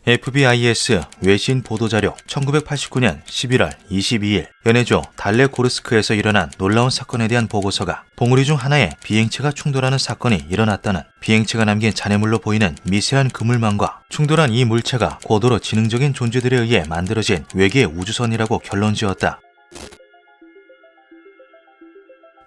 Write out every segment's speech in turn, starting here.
FBIS 외신 보도자료 1989년 11월 22일 연해주 달레고르스크에서 일어난 놀라운 사건에 대한 보고서가 봉우리 중 하나에 비행체가 충돌하는 사건이 일어났다는 비행체가 남긴 잔해물로 보이는 미세한 그물망과 충돌한 이 물체가 고도로 지능적인 존재들에 의해 만들어진 외계 우주선이라고 결론지었다.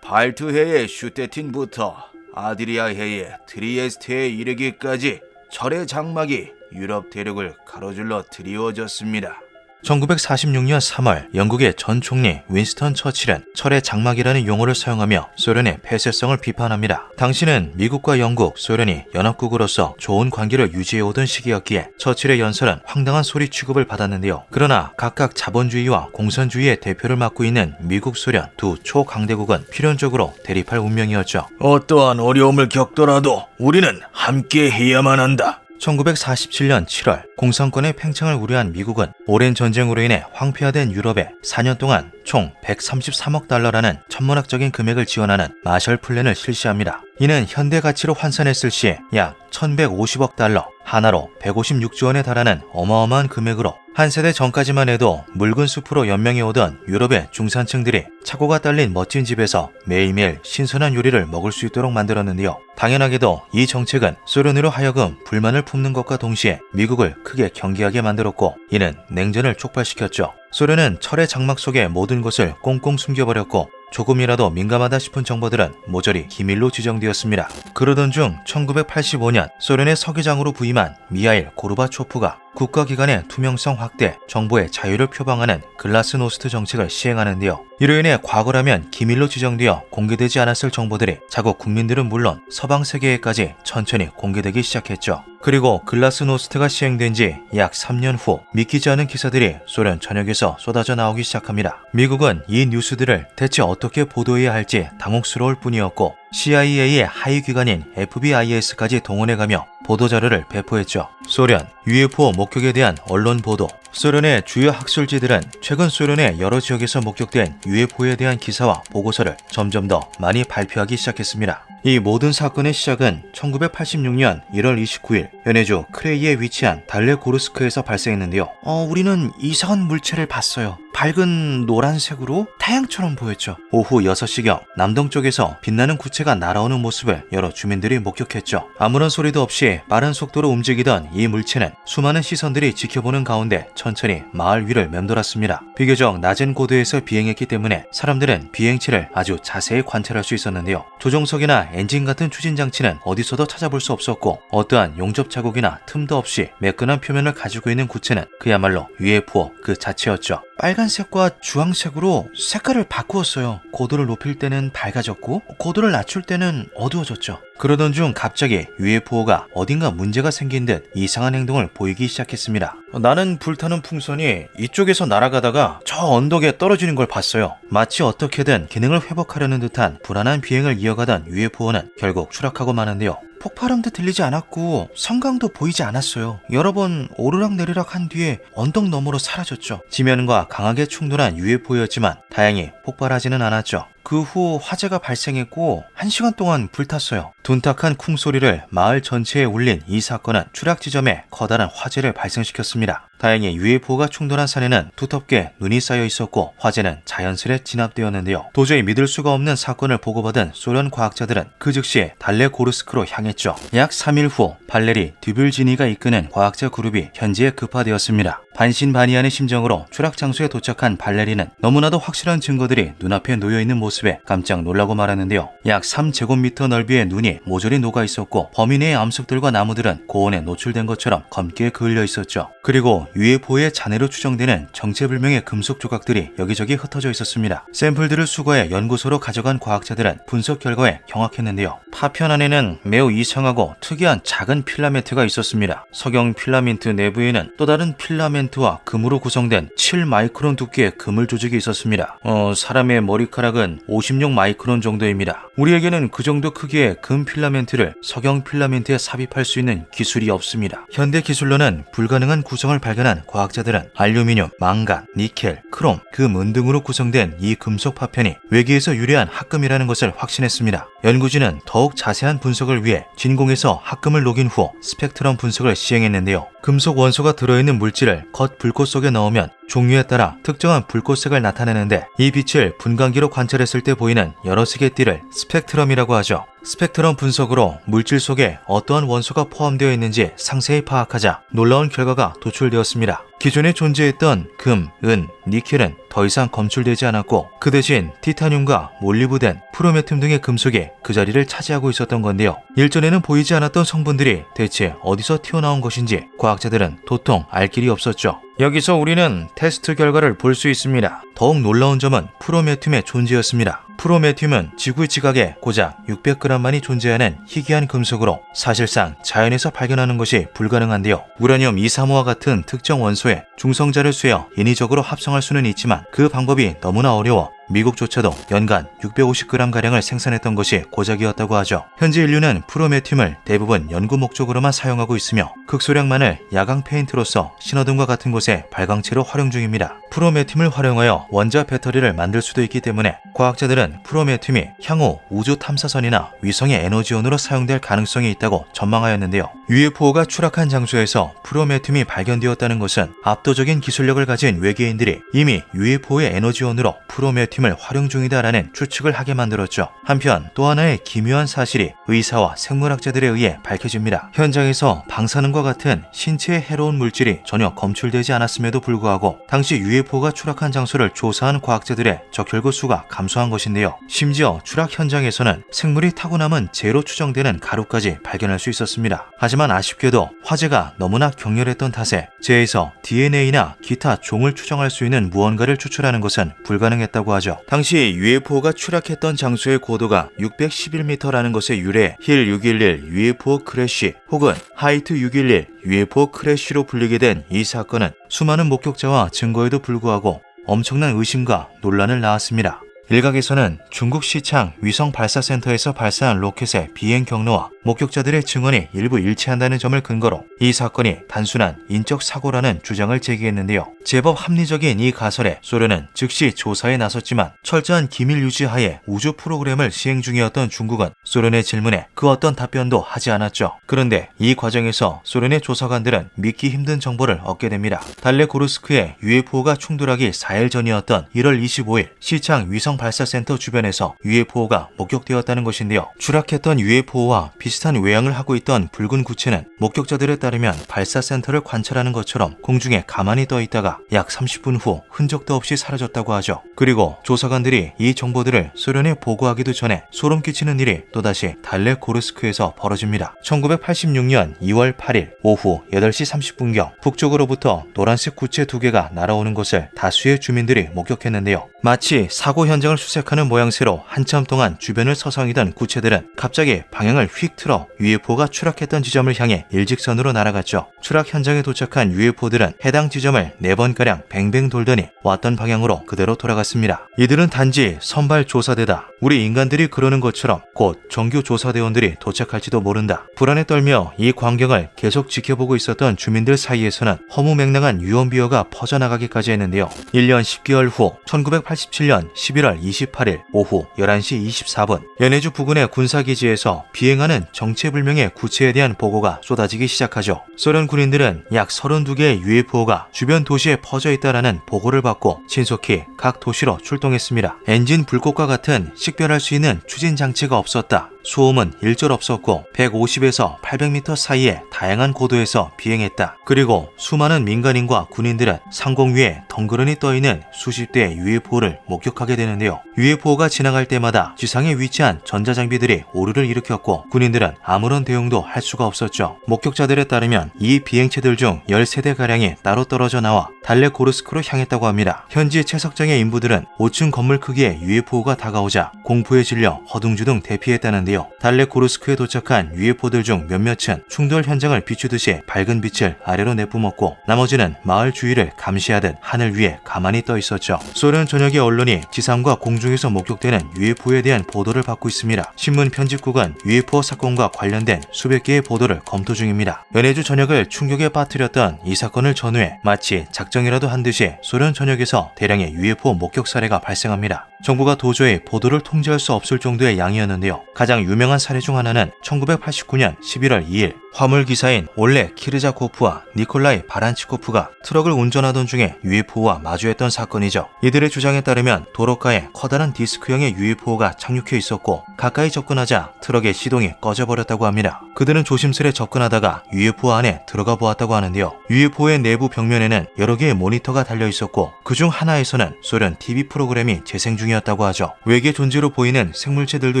발트해의 슈테틴부터 아드리아해의 트리에스테에 이르기까지 철의 장막이 유럽 대륙을 가로질러 드리워졌습니다. 1946년 3월 영국의 전 총리 윈스턴 처칠은 철의 장막이라는 용어를 사용하며 소련의 폐쇄성을 비판합니다. 당시는 미국과 영국, 소련이 연합국으로서 좋은 관계를 유지해오던 시기였기에 처칠의 연설은 황당한 소리 취급을 받았는데요. 그러나 각각 자본주의와 공산주의의 대표를 맡고 있는 미국, 소련 두 초강대국은 필연적으로 대립할 운명이었죠. 어떠한 어려움을 겪더라도 우리는 함께 해야만 한다. 1947년 7월 공산권의 팽창을 우려한 미국은 오랜 전쟁으로 인해 황폐화된 유럽에 4년 동안 총 133억 달러라는 천문학적인 금액을 지원하는 마셜 플랜을 실시합니다. 이는 현대 가치로 환산했을 시 약 1150억 달러, 하나로 156조 원에 달하는 어마어마한 금액으로 한 세대 전까지만 해도 묽은 숲으로 연명해 오던 유럽의 중산층들이 차고가 딸린 멋진 집에서 매일매일 신선한 요리를 먹을 수 있도록 만들었는데요. 당연하게도 이 정책은 소련으로 하여금 불만을 품는 것과 동시에 미국을 크게 경계하게 만들었고 이는 냉전을 촉발시켰죠. 소련은 철의 장막 속의 모든 것을 꽁꽁 숨겨버렸고 조금이라도 민감하다 싶은 정보들은 모조리 기밀로 지정되었습니다. 그러던 중 1985년 소련의 서기장으로 부임한 미하일 고르바초프가 국가기관의 투명성 확대, 정보의 자유를 표방하는 글라스노스트 정책을 시행하는데요. 이로 인해 과거라면 기밀로 지정되어 공개되지 않았을 정보들이 자국 국민들은 물론 서방 세계에까지 천천히 공개되기 시작했죠. 그리고 글라스노스트가 시행된 지 약 3년 후 믿기지 않은 기사들이 소련 전역에서 쏟아져 나오기 시작합니다. 미국은 이 뉴스들을 대체 어떻게 보도해야 할지 당혹스러울 뿐이었고 CIA의 하위 기관인 FBIS까지 동원해가며 보도자료를 배포했죠. 소련, UFO 목격에 대한 언론 보도. 소련의 주요 학술지들은 최근 소련의 여러 지역에서 목격된 UFO에 대한 기사와 보고서를 점점 더 많이 발표하기 시작했습니다. 이 모든 사건의 시작은 1986년 1월 29일 연해주 크레이에 위치한 달레고르스크에서 발생했는데요. 우리는 이상한 물체를 봤어요. 밝은 노란색으로 태양처럼 보였죠. 오후 6시경 남동쪽에서 빛나는 구체가 날아오는 모습을 여러 주민들이 목격했죠. 아무런 소리도 없이 빠른 속도로 움직이던 이 물체는 수많은 시선들이 지켜보는 가운데 천천히 마을 위를 맴돌았습니다. 비교적 낮은 고도에서 비행했기 때문에 사람들은 비행체를 아주 자세히 관찰할 수 있었는데요. 조종석이나 엔진 같은 추진 장치는 어디서도 찾아볼 수 없었고 어떠한 용접 자국이나 틈도 없이 매끈한 표면을 가지고 있는 구체는 그야말로 UFO 그 자체였죠. 빨간색과 주황색으로 색깔을 바꾸었어요. 고도를 높일 때는 밝아졌고 고도를 낮출 때는 어두워졌죠. 그러던 중 갑자기 UFO가 어딘가 문제가 생긴 듯 이상한 행동을 보이기 시작했습니다. 나는 불타는 풍선이 이쪽에서 날아가다가 저 언덕에 떨어지는 걸 봤어요. 마치 어떻게든 기능을 회복하려는 듯한 불안한 비행을 이어가던 UFO는 결국 추락하고 마는데요. 폭발음도 들리지 않았고 성광도 보이지 않았어요. 여러 번 오르락내리락 한 뒤에 언덕 너머로 사라졌죠. 지면과 강하게 충돌한 UFO였지만 다행히 폭발하지는 않았죠. 그 후 화재가 발생했고 1시간 동안 불탔어요. 둔탁한 쿵소리를 마을 전체에 울린 이 사건은 추락 지점에 커다란 화재를 발생시켰습니다. 다행히 UFO가 충돌한 산에는 두텁게 눈이 쌓여 있었고 화재는 자연스레 진압되었는데요. 도저히 믿을 수가 없는 사건을 보고받은 소련 과학자들은 그 즉시 달레고르스크로 향했죠. 약 3일 후 발레리 듀뷴지니가 이끄는 과학자 그룹이 현지에 급파되었습니다. 반신반의하는 심정으로 추락 장소에 도착한 발레리는 너무나도 확실한 증거들이 눈앞에 놓여있는 모습에 깜짝 놀라고 말았는데요. 약 3제곱미터 넓이의 눈이 모조리 녹아 있었고 범위 내의 암석들과 나무들은 고온에 노출된 것처럼 검게 그을려 있었죠. 그리고 UFO의 잔해로 추정되는 정체불명의 금속 조각들이 여기저기 흩어져 있었습니다. 샘플들을 수거해 연구소로 가져간 과학자들은 분석 결과에 경악했는데요. 파편 안에는 매우 이상하고 특이한 작은 필라멘트가 있었습니다. 석영 필라멘트 내부에는 또 다른 필라멘트와 금으로 구성된 7마이크론 두께의 그물 조직이 있었습니다. 사람의 머리카락은 56마이크론 정도입니다. 우리에게는 그 정도 크기의 금 필라멘트를 석영 필라멘트에 삽입할 수 있는 기술이 없습니다. 현대 기술로는 불가능한 구성을 발견한 과학자들은 알루미늄, 망간, 니켈, 크롬, 금 등으로 구성된 이 금속 파편이 외계에서 유래한 합금이라는 것을 확신했습니다. 연구진은 더욱 자세한 분석을 위해 진공에서 합금을 녹인 후 스펙트럼 분석을 시행했는데요. 금속 원소가 들어있는 물질을 겉 불꽃 속에 넣으면 종류에 따라 특정한 불꽃색을 나타내는데 이 빛을 분광기로 관찰했을 때 보이는 여러 색의 띠를 스펙트럼이라고 하죠. 스펙트럼 분석으로 물질 속에 어떠한 원소가 포함되어 있는지 상세히 파악하자 놀라운 결과가 도출되었습니다. 기존에 존재했던 금, 은, 니켈은 더 이상 검출되지 않았고 그 대신 티타늄과 몰리브덴, 프로메튬 등의 금속이 그 자리를 차지하고 있었던 건데요. 일전에는 보이지 않았던 성분들이 대체 어디서 튀어나온 것인지 과학자들은 도통 알 길이 없었죠. 여기서 우리는 테스트 결과를 볼 수 있습니다. 더욱 놀라운 점은 프로메튬의 존재였습니다. 프로메튬은 지구의 지각에 고작 600g만이 존재하는 희귀한 금속으로 사실상 자연에서 발견하는 것이 불가능한데요. 우라늄 235와 같은 특정 원소에 중성자를 쇠어 인위적으로 합성할 수는 있지만 그 방법이 너무나 어려워 미국조차도 연간 650g가량을 생산했던 것이 고작이었다고 하죠. 현재 인류는 프로메튬을 대부분 연구 목적으로만 사용하고 있으며 극소량만을 야광 페인트로서 신호등과 같은 곳에 발광체로 활용 중입니다. 프로메튬을 활용하여 원자 배터리를 만들 수도 있기 때문에 과학자들은 프로메튬이 향후 우주 탐사선이나 위성의 에너지원으로 사용될 가능성이 있다고 전망하였는데요. UFO가 추락한 장소에서 프로메튬이 발견되었다는 것은 압도적인 기술력을 가진 외계인들이 이미 UFO의 에너지원으로 프로메튬을 활용 중이다라는 추측을 하게 만들었죠. 한편 또 하나의 기묘한 사실이 의사와 생물학자들에 의해 밝혀집니다. 현장에서 방사능과 같은 신체에 해로운 물질이 전혀 검출되지 않았음에도 불구하고 당시 UFO가 추락한 장소를 조사한 과학자들의 적혈구 수가 감소한 것인데요. 심지어 추락 현장에서는 생물이 타고 남은 재로 추정되는 가루까지 발견할 수 있었습니다. 하지만 아쉽게도 화재가 너무나 격렬했던 탓에 재에서 DNA나 기타 종을 추정할 수 있는 무언가를 추출하는 것은 불가능했다고 하죠. 당시 UFO가 추락했던 장소의 고도가 611m라는 것에 유래해 힐 611 UFO 크래쉬 혹은 하이트 611 UFO 크래쉬로 불리게 된 이 사건은 수많은 목격자와 증거에도 불구하고 엄청난 의심과 논란을 낳았습니다. 일각에서는 중국 시창 위성 발사센터에서 발사한 로켓의 비행 경로와 목격자들의 증언이 일부 일치한다는 점을 근거로 이 사건이 단순한 인적 사고라는 주장을 제기했는데요. 제법 합리적인 이 가설에 소련은 즉시 조사에 나섰지만 철저한 기밀 유지하에 우주 프로그램을 시행 중이었던 중국은 소련의 질문에 그 어떤 답변도 하지 않았죠. 그런데 이 과정에서 소련의 조사관들은 믿기 힘든 정보를 얻게 됩니다. 달레고르스크에 UFO가 충돌하기 4일 전이었던 1월 25일 시창 위성 발사센터 주변에서 UFO가 목격되었다는 것인데요. 추락했던 UFO와 비슷한 외양을 하고 있던 붉은 구체는 목격자들에 따르면 발사센터를 관찰하는 것처럼 공중에 가만히 떠 있다가 약 30분 후 흔적도 없이 사라졌다고 하죠. 그리고 조사관들이 이 정보들을 소련에 보고하기도 전에 소름 끼치는 일이 또다시 달레고르스크에서 벌어집니다. 1986년 2월 8일 오후 8시 30분경 북쪽으로부터 노란색 구체 2개가 날아오는 것을 다수의 주민들이 목격했는데요. 마치 사고 현장을 수색하는 모양새로 한참 동안 주변을 서성이던 구체들은 갑자기 방향을 휙 틀어 UFO가 추락했던 지점을 향해 일직선으로 날아갔죠. 추락 현장에 도착한 UFO들은 해당 지점을 4번가량 뱅뱅 돌더니 왔던 방향으로 그대로 돌아갔습니다. 이들은 단지 선발 조사대다. 우리 인간들이 그러는 것처럼 곧 정규 조사대원들이 도착할지도 모른다. 불안에 떨며 이 광경을 계속 지켜보고 있었던 주민들 사이에서는 허무맹랑한 유언비어가 퍼져나가기까지 했는데요. 1년 10개월 후 1987년 11월 28일 오후 11시 24분 연해주 부근의 군사기지에서 비행하는 정체불명의 구체에 대한 보고가 쏟아지기 시작하죠. 소련 군인들은 약 32개의 UFO가 주변 도시에 퍼져 있다라는 보고를 받고 신속히 각 도시로 출동했습니다. 엔진 불꽃과 같은 식별할 수 있는 추진 장치가 없었다. 소음은 일절 없었고 150에서 800m 사이의 다양한 고도에서 비행했다. 그리고 수많은 민간인과 군인들은 상공 위에 덩그러니 떠있는 수십 대의 UFO를 목격하게 되는데요. UFO가 지나갈 때마다 지상에 위치한 전자장비들이 오류를 일으켰고 군인들은 아무런 대응도 할 수가 없었죠. 목격자들에 따르면 이 비행체들 중 13대가량이 따로 떨어져 나와 달레고르스크로 향했다고 합니다. 현지 채석장의 인부들은 5층 건물 크기의 UFO가 다가오자 공포에 질려 허둥지둥 대피했다는데요. 달레고르스크에 도착한 UFO들 중 몇몇은 충돌 현장을 비추듯이 밝은 빛을 아래로 내뿜었고 나머지는 마을 주위를 감시하듯 하늘 위에 가만히 떠 있었죠. 소련 전역의 언론이 지상과 공중에서 목격되는 UFO에 대한 보도를 받고 있습니다. 신문 편집국은 UFO 사건 사건과 관련된 수백 개의 보도를 검토 중입니다. 연해주 전역을 충격에 빠뜨렸던 이 사건을 전후해 마치 작정이라도 한 듯이 소련 전역에서 대량의 UFO 목격 사례가 발생합니다. 정부가 도저히 보도를 통제할 수 없을 정도의 양이었는데요. 가장 유명한 사례 중 하나는 1989년 11월 2일 화물 기사인 올레 키르자코프와 니콜라이 바란치코프가 트럭을 운전하던 중에 UFO와 마주했던 사건이죠. 이들의 주장에 따르면 도로가에 커다란 디스크형의 UFO가 착륙해 있었고 가까이 접근하자 트럭의 시동이 꺼져버렸다고 합니다. 그들은 조심스레 접근하다가 UFO 안에 들어가 보았다고 하는데요. UFO의 내부 벽면에는 여러 개의 모니터가 달려 있었고 그중 하나에서는 소련 TV 프로그램이 재생 중이었다고 하죠. 외계 존재로 보이는 생물체들도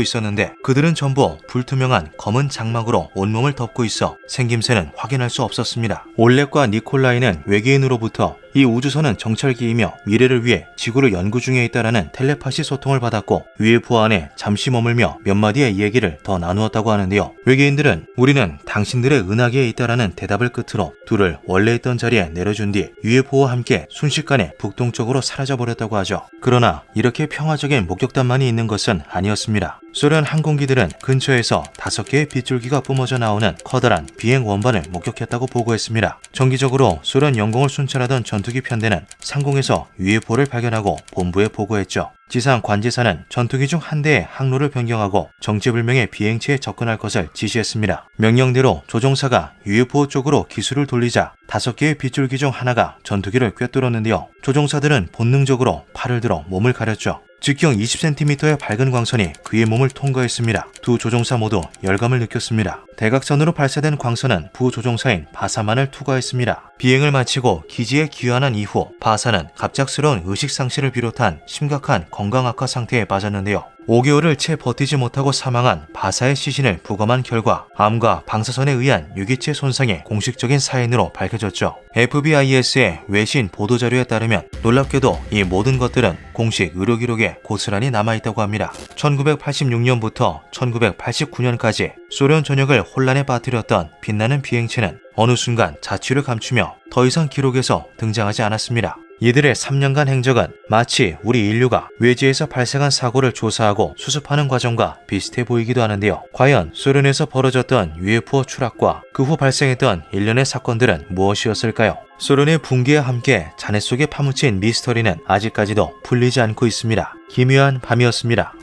있었는데 그들은 전부 불투명한 검은 장막으로 온몸을 덮고 있어 생김새는 확인할 수 없었습니다. 올렉과 니콜라이는 외계인으로부터 이 우주선은 정찰기이며 미래를 위해 지구를 연구 중에 있다라는 텔레파시 소통을 받았고 UFO 안에 잠시 머물며 몇 마디의 얘기를 더 나누었다고 하는데요. 외계인들은 우리는 당신들의 은하계에 있다라는 대답을 끝으로 둘을 원래 있던 자리에 내려준 뒤 UFO와 함께 순식간에 북동쪽으로 사라져버렸다고 하죠. 그러나 이렇게 평화적인 목격담만이 있는 것은 아니었습니다. 소련 항공기들은 근처에서 5개의 빗줄기가 뿜어져 나오는 커다란 비행 원반을 목격했다고 보고했습니다. 정기적으로 소련 영공을 순찰하던 전투기 편대는 상공에서 UFO를 발견하고 본부에 보고했죠. 지상 관제사는 전투기 중 한 대의 항로를 변경하고 정체불명의 비행체에 접근할 것을 지시했습니다. 명령대로 조종사가 UFO 쪽으로 기술을 돌리자 5개의 빗줄기 중 하나가 전투기를 꿰뚫었는데요. 조종사들은 본능적으로 팔을 들어 몸을 가렸죠. 직경 20cm의 밝은 광선이 그의 몸을 통과했습니다. 두 조종사 모두 열감을 느꼈습니다. 대각선으로 발사된 광선은 부조종사인 바사만을 투과했습니다. 비행을 마치고 기지에 귀환한 이후 바사는 갑작스러운 의식상실을 비롯한 심각한 건강 악화 상태에 빠졌는데요. 5개월을 채 버티지 못하고 사망한 바사의 시신을 부검한 결과 암과 방사선에 의한 유기체 손상의 공식적인 사인으로 밝혀졌죠. FBIS의 외신 보도자료에 따르면 놀랍게도 이 모든 것들은 공식 의료 기록에 고스란히 남아있다고 합니다. 1986년부터 1989년까지 소련 전역을 혼란에 빠뜨렸던 빛나는 비행체는 어느 순간 자취를 감추며 더 이상 기록에서 등장하지 않았습니다. 이들의 3년간 행적은 마치 우리 인류가 외지에서 발생한 사고를 조사하고 수습하는 과정과 비슷해 보이기도 하는데요. 과연 소련에서 벌어졌던 UFO 추락과 그 후 발생했던 일련의 사건들은 무엇이었을까요? 소련의 붕괴와 함께 잔해 속에 파묻힌 미스터리는 아직까지도 풀리지 않고 있습니다. 기묘한 밤이었습니다.